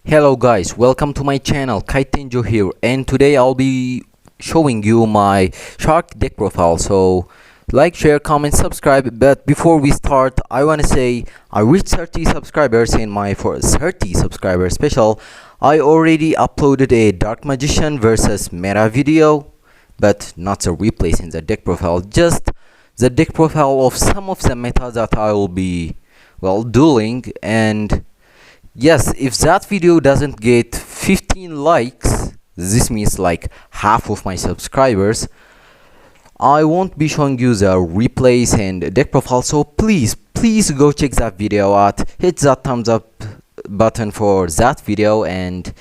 Hello guys, welcome to my channel. Kaitenjo here, and today I'll be showing you my shark deck profile. So like, share, comment, subscribe. But before we start, I want to say I reached 30 subscribers in my first 30 subscriber special. I already uploaded a Dark Magician versus Meta video, but not the replays in the deck profile, just the deck profile of some of the meta that I will be doing. And yes, if that video doesn't get 15 likes, this means like half of my subscribers, I won't be showing you the replays and deck profile. So please go check that video out, hit that thumbs up button for that video. And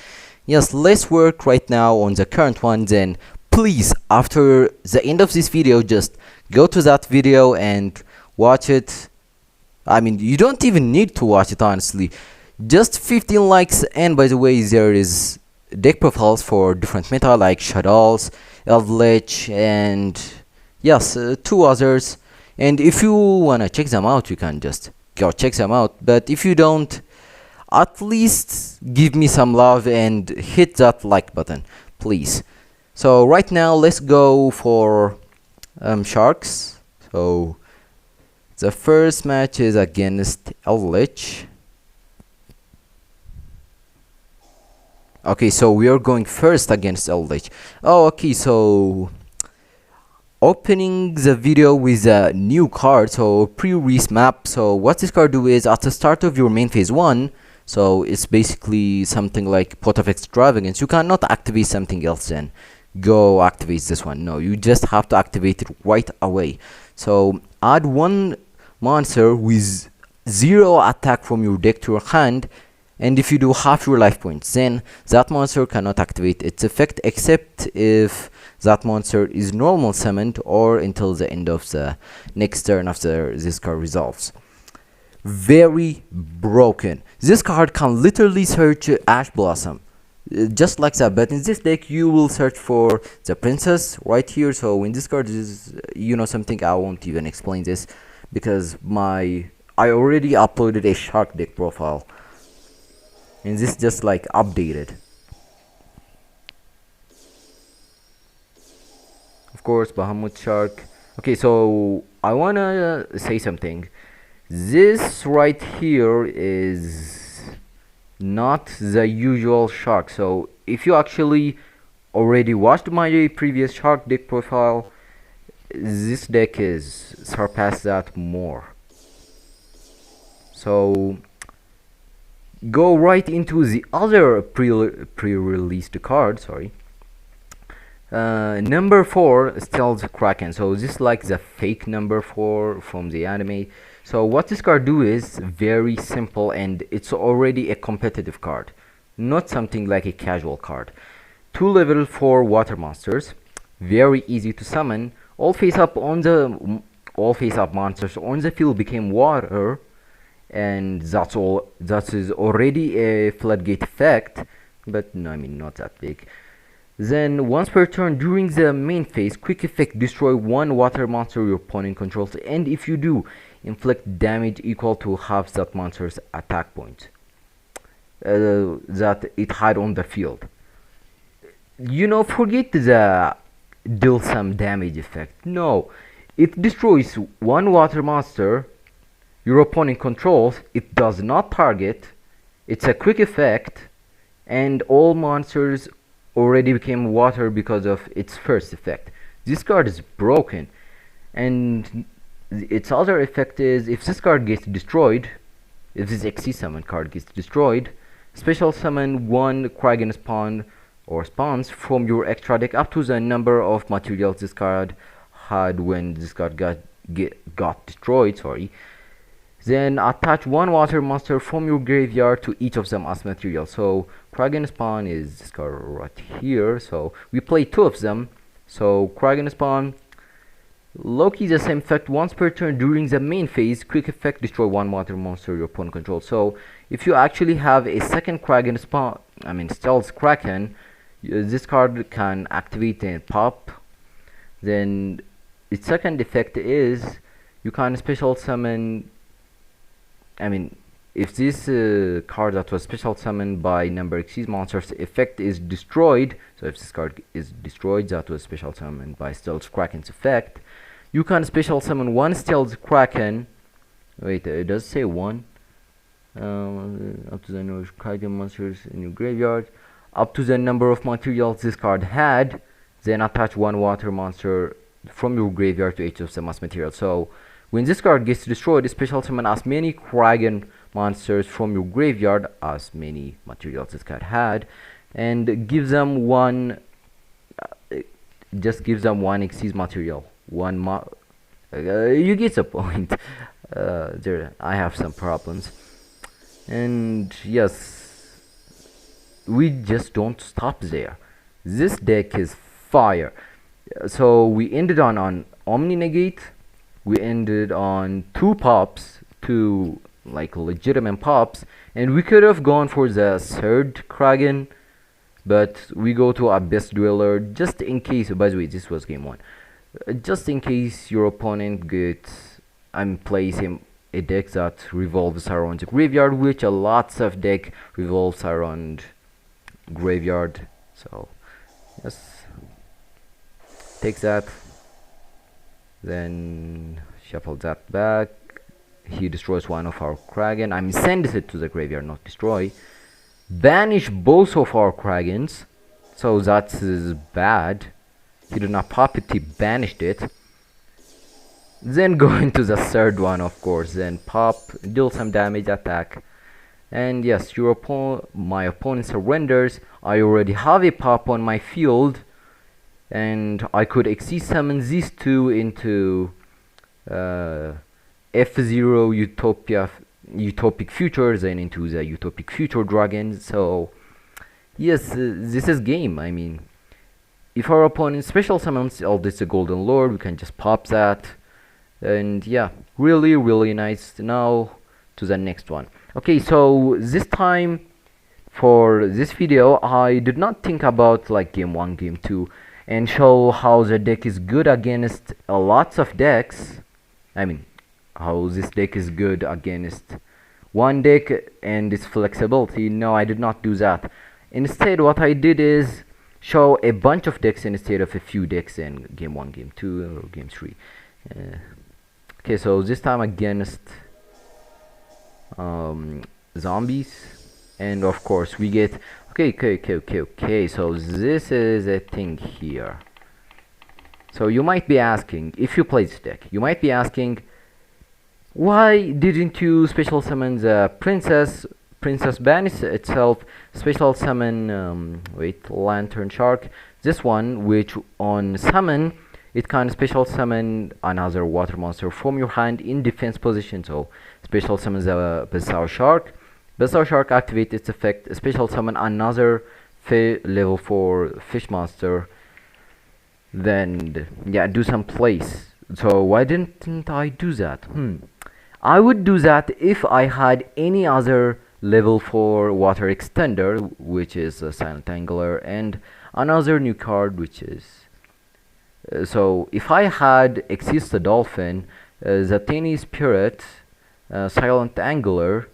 yes, let's work right now on the current one. Then please, after the end of this video, just go to that video and watch it. I mean, you don't even need to watch it, honestly. Just 15 likes. And by the way, there is deck profiles for different meta like Shadows, Eldritch, and yes, two others. And if you wanna check them out, you can just go check them out. But if you don't, at least give me some love and hit that like button, please. So right now, let's go for sharks. So the first match is against Eldritch. Okay, so we are going first against Eldritch. Oh, okay, so opening the video with a new card, so pre-release map. So what this card do is, at the start of your main phase 1, so it's basically something like Pot of Extravagance. You cannot activate something else then go activate this one. No, you just have to activate it right away. So add one monster with 0 attack from your deck to your hand, and if you do half your life points, then that monster cannot activate its effect except if that monster is normal summoned or until the end of the next turn after this card resolves. Very broken. This card can literally search Ash Blossom, just like that. But in this deck, you will search for the princess right here. So when this card is, something, I won't even explain this because I already uploaded a shark deck profile. And this just like updated. Of course, Bahamut Shark. Okay, so I wanna say something. This right here is not the usual shark. So if you actually already watched my previous shark deck profile, this deck is surpassed that more. So go right into the other pre-released card. Sorry, number 4, Stealth Kraken. So this is like the fake number 4 from the anime. So what this card do is very simple, and it's already a competitive card, not something like a casual card. 2 level 4 water monsters, very easy to summon. All face up monsters on the field became water, and that's all. That is already a floodgate effect, but no, I mean, not that big. Then once per turn during the main phase, quick effect, destroy 1 water monster your opponent controls, and if you do, inflict damage equal to half that monster's attack point that it had on the field. Forget the deal some damage effect. No, it destroys 1 water monster your opponent controls. It does not target. It's a quick effect, and all monsters already became water because of its first effect. This card is broken, and its other effect is, if this card gets destroyed, if this XC summon card gets destroyed, special summon 1 Kraken spawn or spawns from your extra deck up to the number of materials this card had when this card got destroyed. Sorry. Then attach 1 water monster from your graveyard to each of them as material. So Kraken spawn is this card right here. So we play 2 of them. So Kraken spawn, Loki, the same effect once per turn during the main phase. Quick effect, destroy 1 water monster your opponent controls. So if you actually have a second Kraken spawn, Stealth Kraken, this card can activate and pop. Then its second effect is you can special summon if this card that was special summoned by number exceeds monsters effect is destroyed, so if this card is destroyed that was special summoned by Stealth Kraken's effect, you can special summon one Stealth Kraken. Wait, it does say one. Up to the number of Kraken monsters in your graveyard, up to the number of materials this card had, then attach one water monster from your graveyard to each of the mass materials. So when this card gets destroyed, special summon as many Kraken monsters from your graveyard as many materials this card had, and give them one. Just gives them one exceeds material. You get the point. There, I have some problems, and yes, we just don't stop there. This deck is fire. So we ended on Omni Negate. We ended on two pops, two like legitimate pops, and we could have gone for the third Kraken, but we go to Abyss Dweller just in case. By the way, this was game 1. Just in case your opponent gets plays him a deck that revolves around the graveyard, which a lots of deck revolves around graveyard. So yes, take that, then shuffle that back. He destroys one of our Kraken. Sends it to the graveyard, not destroy. Banish both of our Krakens, so that is bad. He did not pop it, he banished it. Then go into the third one, of course. Then pop, deal some damage, attack. And yes, my opponent surrenders. I already have a pop on my field, and I could exceed summon these two into F0 Utopic Future, then into the Utopic Future Dragon. So yes, this is game. If our opponent special summons Eldritch the Golden Lord, we can just pop that. And yeah, really nice. Now to the next one. Okay, so this time for this video I did not think about like game 1, game 2 and show how the deck is good against lots of decks. How this deck is good against one deck and its flexibility. No, I did not do that. Instead, what I did is show a bunch of decks instead of a few decks in game 1, game 2, or game 3. Okay, so this time against zombies, and of course we get okay, so this is a thing here. So you might be asking, if you play this deck, you might be asking, why didn't you special summon the princess banish itself, special summon Lantern Shark, this one, which on summon it can special summon another water monster from your hand in defense position. So special summons the Bizarre Shark. Bizarre Shark activates its effect, special summon another level 4 fish monster. Then yeah, do some plays. So why didn't I do that? I would do that if I had any other level 4 water extender, which is a Silent Angler, and another new card, which is so if I had Exist the Dolphin, the Tiny Spirit, Silent Angler,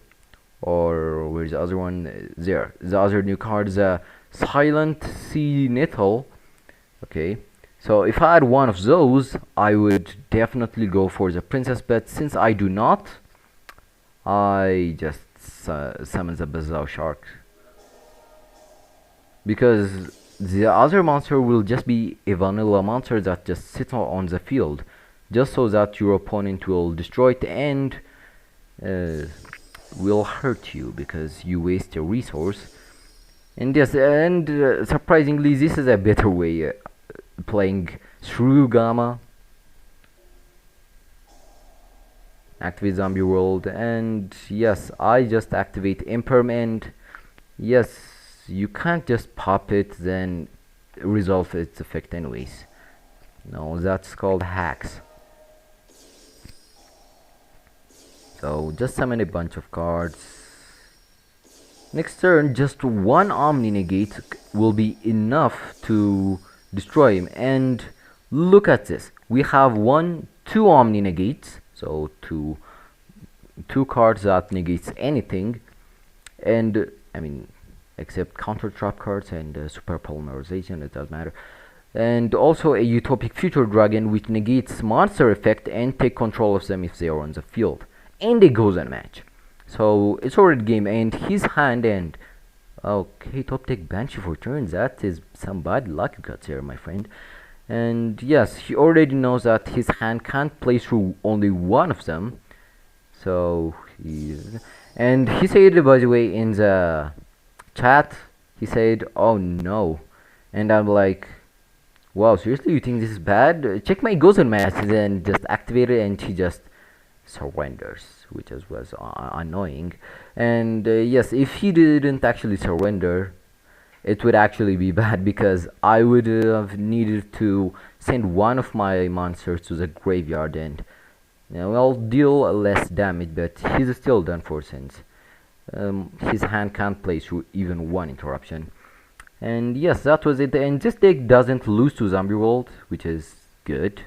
or where's the other one? There, the other new card, the Silent Sea Nettle. Okay, so if I had one of those, I would definitely go for the princess, but since I do not, I just summon the Bizarre Shark, because the other monster will just be a vanilla monster that just sits on the field, just so that your opponent will destroy it and will hurt you because you waste a resource. And yes, and surprisingly, this is a better way playing through Gamma. Activate Zombie World, and yes, I just activate Imperm, yes, you can't just pop it then resolve its effect anyways. No, that's called hacks. So just summon a bunch of cards. Next turn, just one Omni Negate will be enough to destroy him. And look at this, we have 2 Omni Negates, so 2 two cards that negates anything, and I mean, except counter trap cards and super polymerization, it doesn't matter. And also a utopic future dragon which negates monster effect and take control of them if they are on the field, and it goes unmatched. So it's already game, and his hand, and okay, top deck Banshee for turns. That is some bad luck you got here, my friend. And yes, he already knows that his hand can't play through only one of them. So and he said, by the way, in the chat, he said, "Oh no," and I'm like, "Wow, seriously, you think this is bad? Check my Gozen match," then just activate it, and he just surrenders, which was annoying. And yes, if he didn't actually surrender, it would actually be bad, because I would have needed to send one of my monsters to the graveyard, and well, deal less damage, but he's still done for, since his hand can't play through even one interruption. And yes, that was it, and this deck doesn't lose to Zombie World, which is good.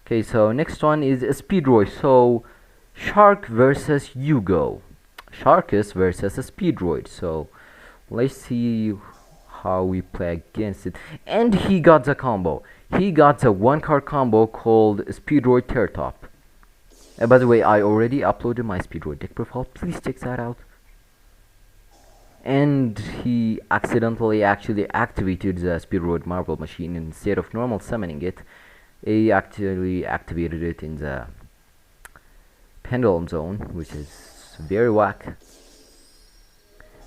Okay, so next one is a Speedroid. So Shark versus Hugo. Sharkus versus a Speedroid. So let's see how we play against it. And he got the combo. He got the one card combo called Speedroid Teartop. By the way, I already uploaded my Speedroid deck profile. Please check that out. And he accidentally actually activated the Speedroid Marble Machine instead of normal summoning it. He actually activated it in the Pendulum Zone, which is very whack.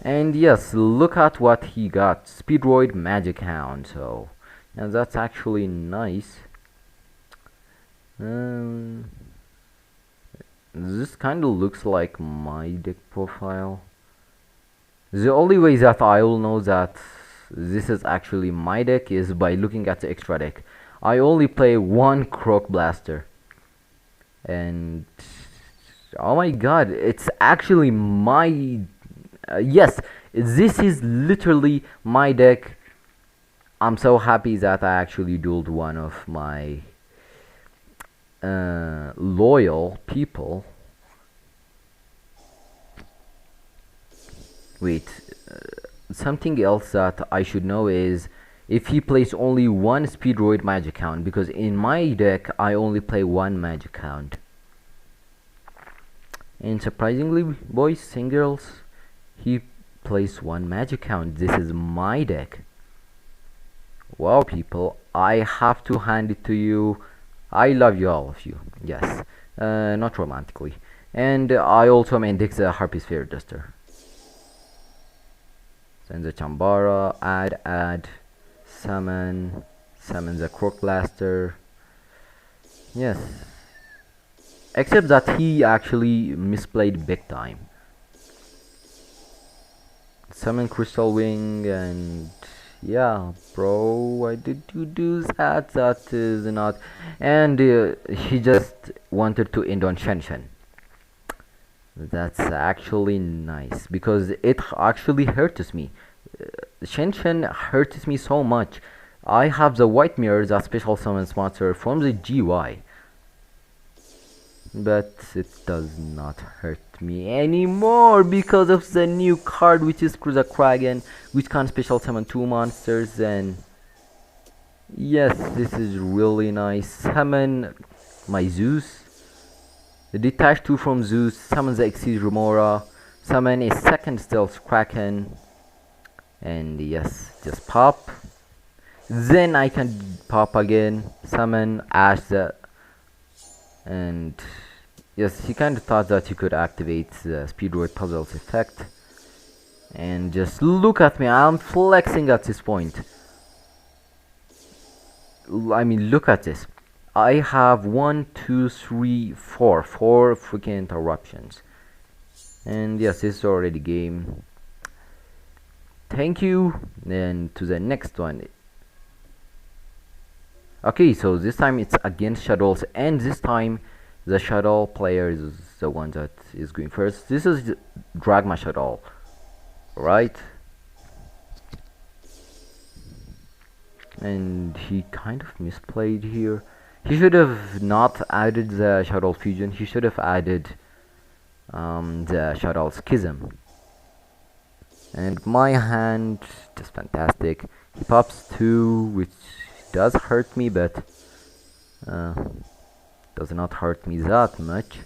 And yes, look at what he got. Speedroid Magic Hound. So now that's actually nice. This kind of looks like my deck profile. The only way that I will know that this is actually my deck is by looking at the extra deck. I only play one Croc Blaster, and oh my god, it's actually my yes, this is literally my deck. I'm so happy that I actually dueled one of my loyal people. Wait, something else that I should know is if he plays only one Speedroid Magic Hound, because in my deck I only play one Magic Hound. And surprisingly, boys and girls, he plays one Magic Hound. This is my deck. Wow, people, I have to hand it to you. I love you, all of you. Yes, not romantically. And I also index the Harpy Sphere Duster. Send the Chambara, add, summon the Croc Blaster. Yes. Except that he actually misplayed big time. Summon Crystal Wing, and yeah, bro, why did you do that? That is not. And he just wanted to end on Shen Shen. That's actually nice, because it actually hurts me. Shen Shen hurts me so much. I have the White Mirror, that special summons monster from the GY, but it does not hurt me anymore because of the new card, which is Cruiser Kraken, which can special summon two monsters. And yes, this is really nice. Summon my Zeus, detach 2 from Zeus, summon the Exceed Remora, summon a second Stealth Kraken, and yes, just pop. Then I can pop again, summon Ash, and yes, he kind of thought that you could activate the Speedroid Puzzles effect. And just look at me, I'm flexing at this point. I mean, look at this. I have 1, 2, 3, 4 freaking interruptions. And yes, this is already game. Thank you. Then to the next one. Okay, so this time it's against Shadows, and this time the Shadow player is the one that is going first. This is Dragma Shadow, right? And he kind of misplayed here. He should have not added the Shadow Fusion. He should have added the Shadal Schism. And my hand, just fantastic. He pops 2, which does hurt me, but uh, does not hurt me that much.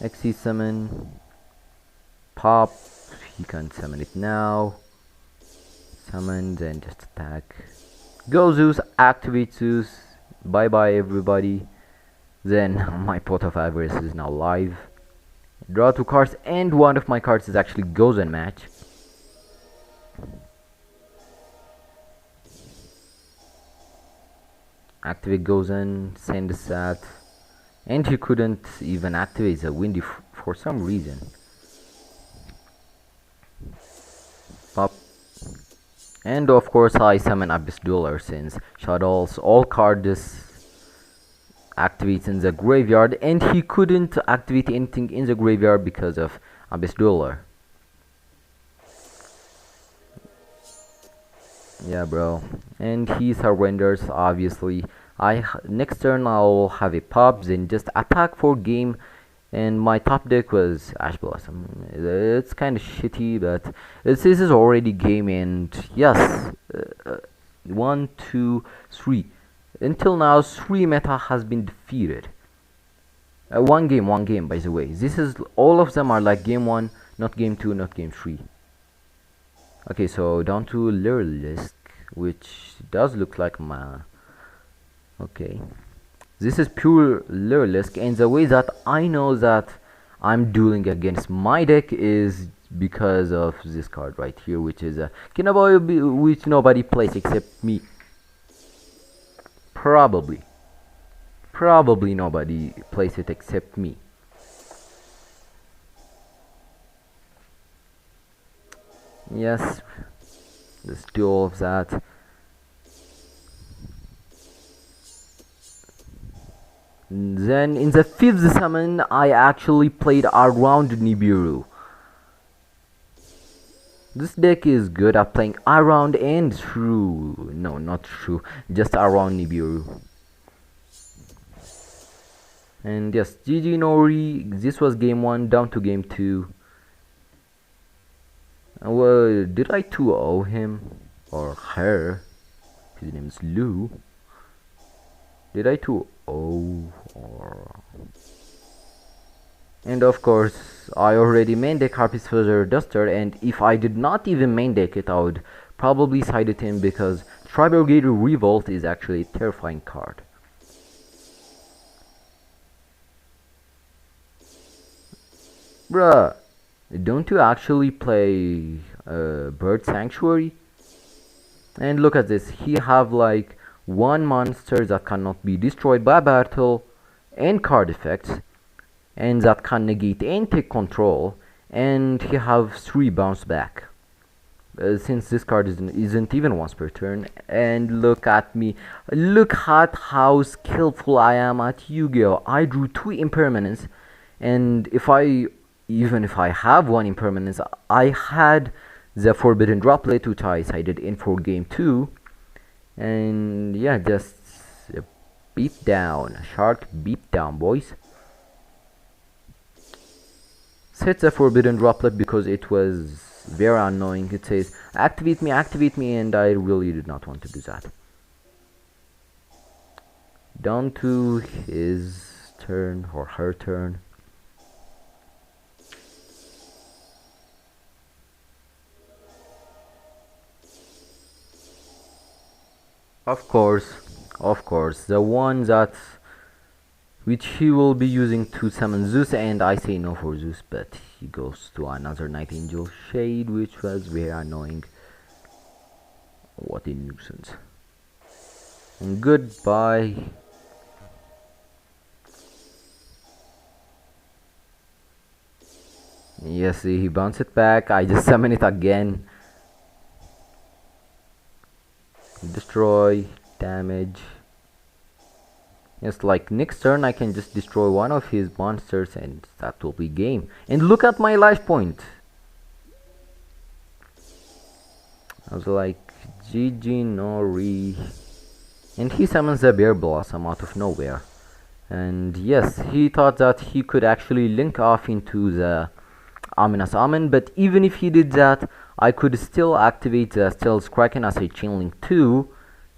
XC summon, pop, he can summon it now. Summon, then just attack. Go Zeus, activate Zeus. Bye bye everybody. Then my pot of avarice is now live. Draw 2 cards, and one of my cards is actually Gozen match. Activate Gozen, send a sat, and he couldn't even activate the Windy for some reason. Pop. And of course I summon Abyss Dweller since Shadow's all cards activates in the graveyard, and he couldn't activate anything in the graveyard because of Abyss Dweller. Yeah, bro. And he surrenders, obviously. Next turn I'll have a pop, then just attack for game. And my top deck was Ash Blossom. It's kind of shitty, but this is already game, and yes, 1, 2, 3. Until now, 3 meta has been defeated. One game, by the way. This is all of them are like game 1, not game 2, not game 3. Okay, so down to Lurlisk, which does look like my... Okay. This is pure Lurlisk, and the way that I know that I'm dueling against my deck is because of this card right here, which is a Kinaboy, which nobody plays except me. Probably nobody plays it except me. Yes, let's do all of that. Then in the 5th summon I actually played around Nibiru. This deck is good at playing around and through. No, not through, just around Nibiru. And yes, GG Nori. This was game 1, down to game 2. Well, did I 2-0 him? Or her? His name is Lou. Did I 2-0 or... And of course, I already main deck Harpy's Feather Duster, and if I did not even main deck it, I would probably side it in because Tribal Gator Revolt is actually a terrifying card. Bruh, don't you actually play Bird Sanctuary? And look at this, he have like 1 monster that cannot be destroyed by battle and card effects, and that can negate and take control, and he have 3 bounce back. Since this card isn't even once per turn. And look at me, look at how skillful I am at Yu-Gi-Oh! I drew 2 impermanents, and even if I have 1 impermanence, I had the Forbidden Droplet, which I sided in for game 2. And yeah, just beat down, shark beat down, boys. Set the Forbidden Droplet because it was very annoying. It says activate me, and I really did not want to do that. Down to his turn or her turn. Of course, the one that which he will be using to summon Zeus, and I say no for Zeus, but he goes to another Night Angel Shade, which was very annoying. What a nuisance. And goodbye. Yes, he bounced it back. I just summon it again. Destroy, damage. Yes, like next turn I can just destroy one of his monsters and that will be game. And look at my life point. I was like, GG Nori. And he summons a Bear Blossom out of nowhere. And yes, he thought that he could actually link off into the ominous omen, but even if he did that, I could still activate the stealth kraken as a chain link 2,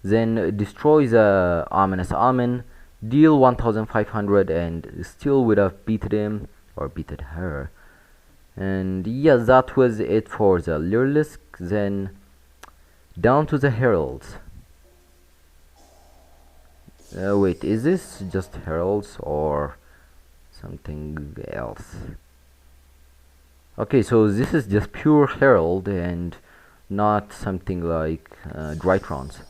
then destroy the ominous omen, deal 1500, and still would have beaten him or beaten her. And yeah, that was it for the Lyrlisk. Then down to the heralds. Wait, is this just heralds or something else? Okay, so this is just pure herald and not something like Drytrons.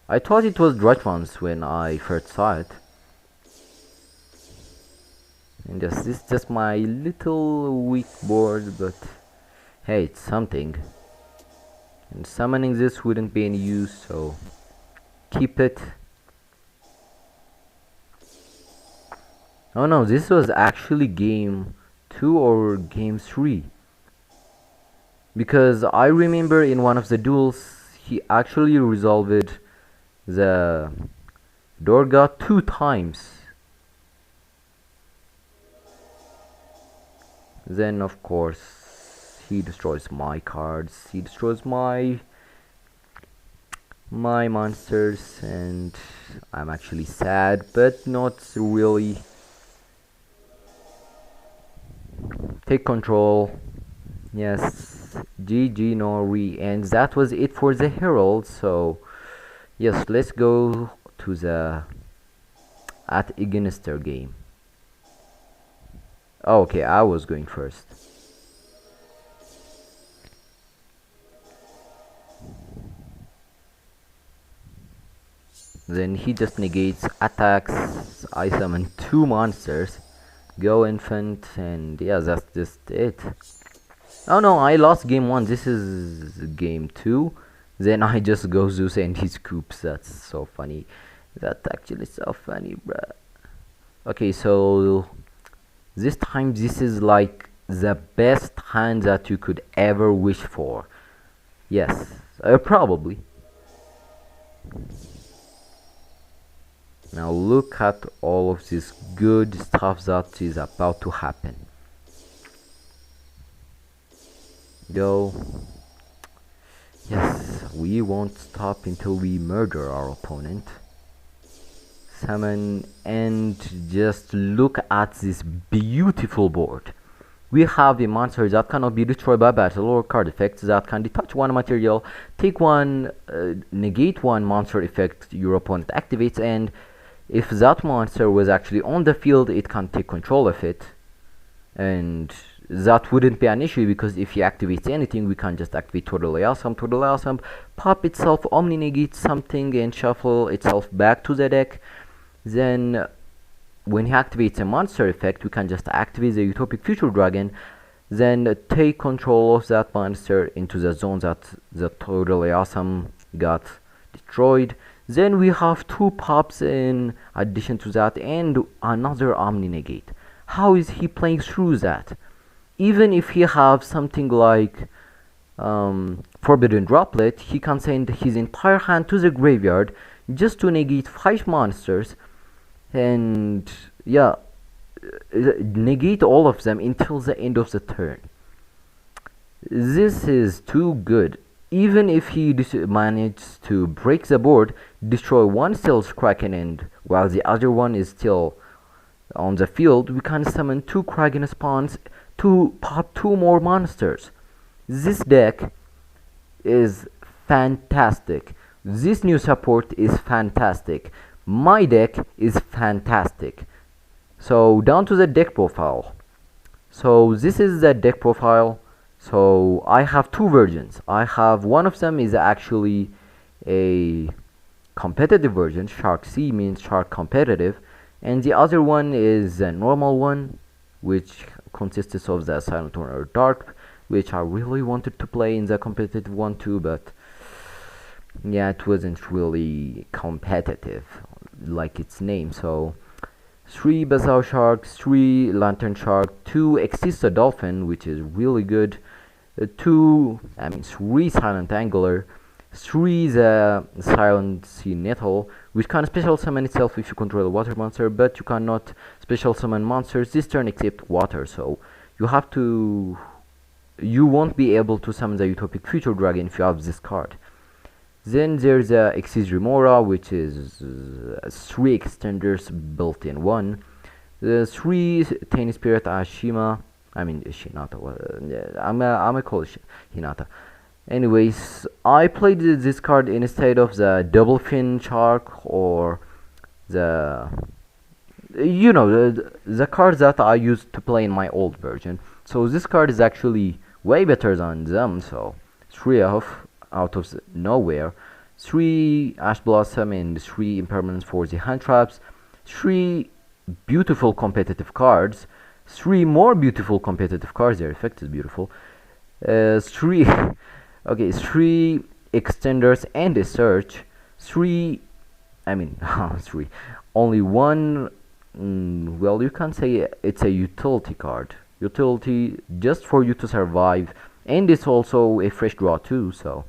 I thought it was Drytrons when I first saw it. And yes, this is just my little weak board, but hey, it's something. And summoning this wouldn't be any use, so keep it. Oh no, this was actually game 2 or game 3. Because I remember in one of the duels, he actually resolved the Dorga 2 times. Then of course he destroys my cards, he destroys my monsters, and I'm actually sad, but not really. Take control. Yes, GG Nori, and that was it for the herald. So yes, let's go to the at Ignister game. Oh, okay, I was going first. Then he just negates attacks. I summon 2 monsters. Go infant, and yeah, that's just it. Oh no, I lost game 1. This is game 2. Then I just go Zeus and he scoops. That's so funny. That's actually so funny, bruh. Okay, so this time this is like the best hand that you could ever wish for. Yes, probably. Now look at all of this good stuff that is about to happen. Go. Yes, we won't stop until we murder our opponent. Summon, and just look at this beautiful board. We have a monster that cannot be destroyed by battle or card effects, that can detach 1 material, take 1, negate 1 monster effect your opponent activates, and if that monster was actually on the field, it can take control of it. And that wouldn't be an issue, because if he activates anything, we can just activate Totally Awesome, pop itself, Omni negate something, and shuffle itself back to the deck. Then when he activates a monster effect, we can just activate the Utopic Future Dragon, then take control of that monster into the zone that the Totally Awesome got destroyed. Then we have 2 pops in addition to that, and another Omni negate. How is he playing through that? Even if he have something like Forbidden Droplet, he can send his entire hand to the graveyard just to negate 5 monsters, and yeah, negate all of them until the end of the turn. This is too good. Even if he manages to break the board, destroy 1 Stealth Kraken, and while the other one is still on the field, we can summon 2 Kraken spawns to pop 2 more monsters. This deck is fantastic. This new support is fantastic. My deck is fantastic. So down to the deck profile. So this is the deck profile. So I have 2 versions. I have one of them is actually a competitive version. Shark C means Shark Competitive, and the other one is a normal one, which consists of the Silent or Dark, which I really wanted to play in the competitive one too, but yeah, it wasn't really competitive like its name. So 3 Bazaar Sharks, 3 Lantern Shark, 2 Exista Dolphin, which is really good, 3 Silent Angler, 3 the Silent Sea Nettle, which can special summon itself if you control a water monster, but you cannot special summon monsters this turn except water, so you won't be able to summon the Utopic Future Dragon if you have this card. Then there's a Exis Remora, which is 3 extenders built in one. The 3 Tiny Spirit Ashima, Shinata. I'm gonna call it Hinata. Anyways, I played this card instead of the Double Fin Shark or the the cards that I used to play in my old version. So this card is actually way better than them. So 3 out of nowhere, 3 Ash Blossom and 3 Impermanence for the hand traps, 3 beautiful competitive cards, 3 more beautiful competitive cards. Their effect is beautiful. 3 okay, 3 extenders and a search. 3 3 only one. Well, you can say it's a utility card, utility just for you to survive, and it's also a fresh draw too, so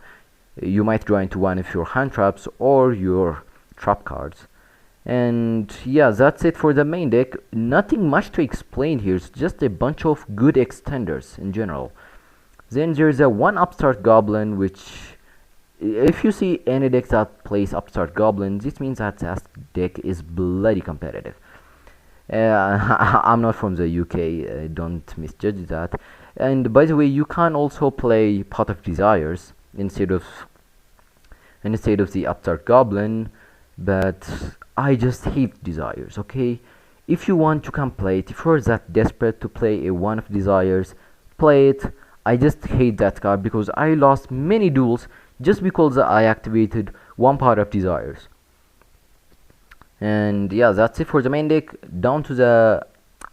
you might draw into one of your hand traps or your trap cards. And yeah, that's it for the main deck. Nothing much to explain here, it's just a bunch of good extenders in general. Then there's a 1 Upstart Goblin, which if you see any deck that plays Upstart Goblin, this means that that deck is bloody competitive. I'm not from the UK, don't misjudge that. And by the way, you can also play Pot of Desires instead of the Upstart Goblin, but I just hate Desires, okay? If you want, you can play it. If you're that desperate to play a 1 of Desires, play it. I just hate that card because I lost many duels just because I activated 1 Pot of Desires. And yeah, that's it for the main deck. Down to the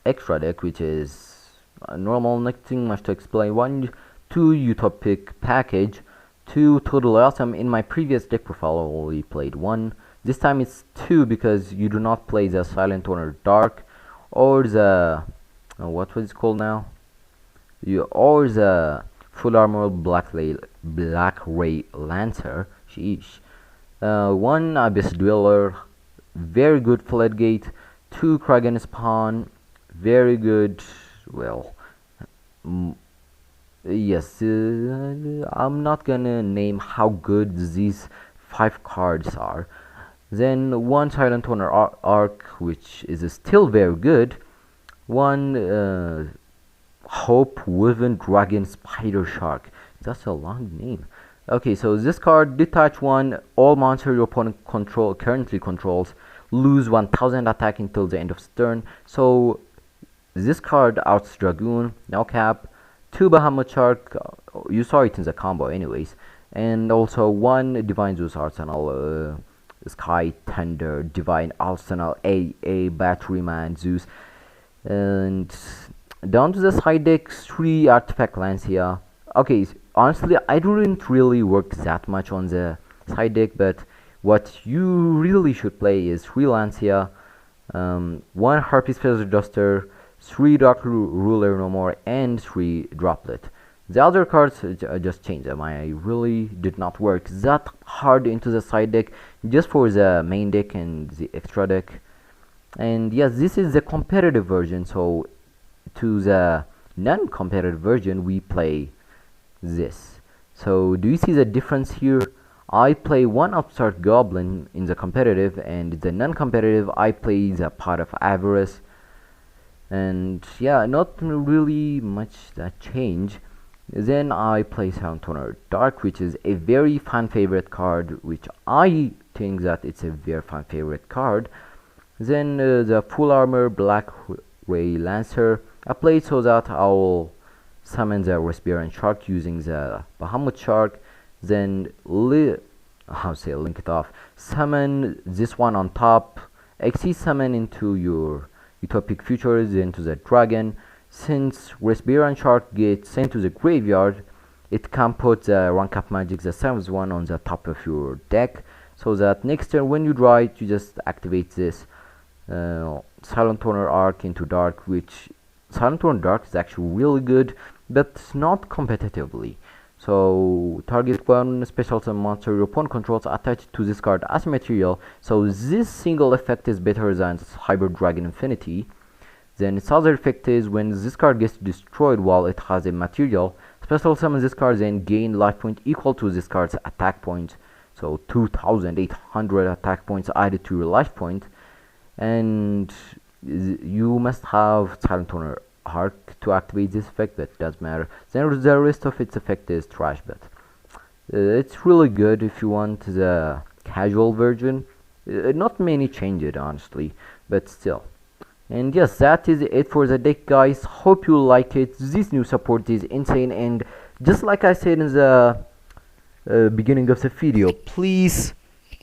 extra deck, which is normal, nothing much to explain. 1, 2 Utopic package, 2 Total Awesome. In my previous deck profile I only played 1. This time it's 2 because you do not play the Silent Owner Dark or the what was it called now? Or the Full Armor Black Ray Lancer. Sheesh. 1 Abyss Dweller, very good Floodgate. 2 Kragan Spawn, very good. Well, yes, I'm not gonna name how good these 5 cards are. Then 1 Silent Owner Arc, which is still very good. 1 Hope Woven Dragon Spider Shark. That's a long name. Okay, so this card, detach 1. All monsters your opponent currently controls lose 1000 attack until the end of turn. So this card outs Dragoon, no cap. 2 Bahamut Shark, you saw it in the combo anyways. And also 1 Divine Zeus Arsenal, Sky Thunder, Divine Arsenal, AA, Batteryman, Zeus. And down to the side deck, 3 Artifact Lancia. Okay, honestly, I didn't really work that much on the side deck, but what you really should play is 3 Lancia, 1 Harpy's Feather Duster, 3 Dark Ruler No More, and 3 Droplet. The other cards I just changed them. I really did not work that hard into the side deck, just for the main deck and the extra deck. And yes, this is the competitive version, so to the non-competitive version we play this. So do you see the difference here? I play 1 Upstart Goblin in the competitive, and the non-competitive I play the Pot of Avarice. And yeah, not really much that change. Then I play Silent Owner Dark, which is a very fan favorite card, which I think that it's a very fan favorite card. Then the Full Armor Black Ray Lancer I play it so that I'll summon the Respirant Shark using the Bahamut Shark. Then link it off. Summon this one on top. Exceed summon into your Utopic Futures into the Dragon. Since Respirant Shark gets sent to the graveyard, it can put the rank up magic, the 7th one, on the top of your deck, so that next turn when you draw it, you just activate this Silent Owner Arc into Dark, which Silent Owner Dark is actually really good, but not competitively. So target one special summon monster your opponent controls attached to this card as material. So this single effect is better than Hybrid Dragon Infinity. Then its other effect is when this card gets destroyed while it has a material, special summon this card and gain life point equal to this card's attack point. So 2800 attack points added to your life point. And you must have Silent Owner Arc to activate this effect, but doesn't matter. Then the rest of its effect is trash, but it's really good if you want the casual version. Not many change it honestly, but still. And yes, that is it for the deck, guys. Hope you like it. This new support is insane, and just like I said in the beginning of the video, please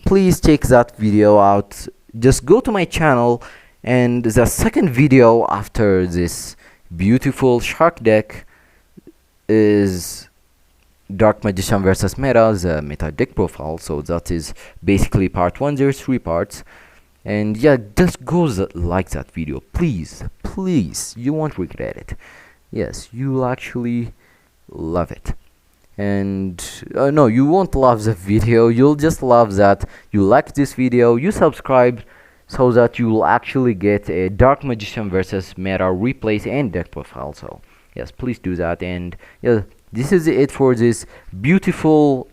check that video out. Just go to my channel, and the second video after this beautiful shark deck is Dark Magician versus Meta, the meta deck profile. So that is basically part 1. There's 3 parts. And yeah, just go like that video, please, you won't regret it. Yes, you'll actually love it. And no, you won't love the video, you'll just love that you like this video, you subscribe, so that you'll actually get a Dark Magician versus Meta replays and deck profile. So yes, please do that. And yeah, this is it for this beautiful,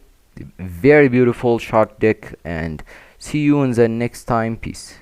very beautiful shark deck, and see you in the next time. Peace.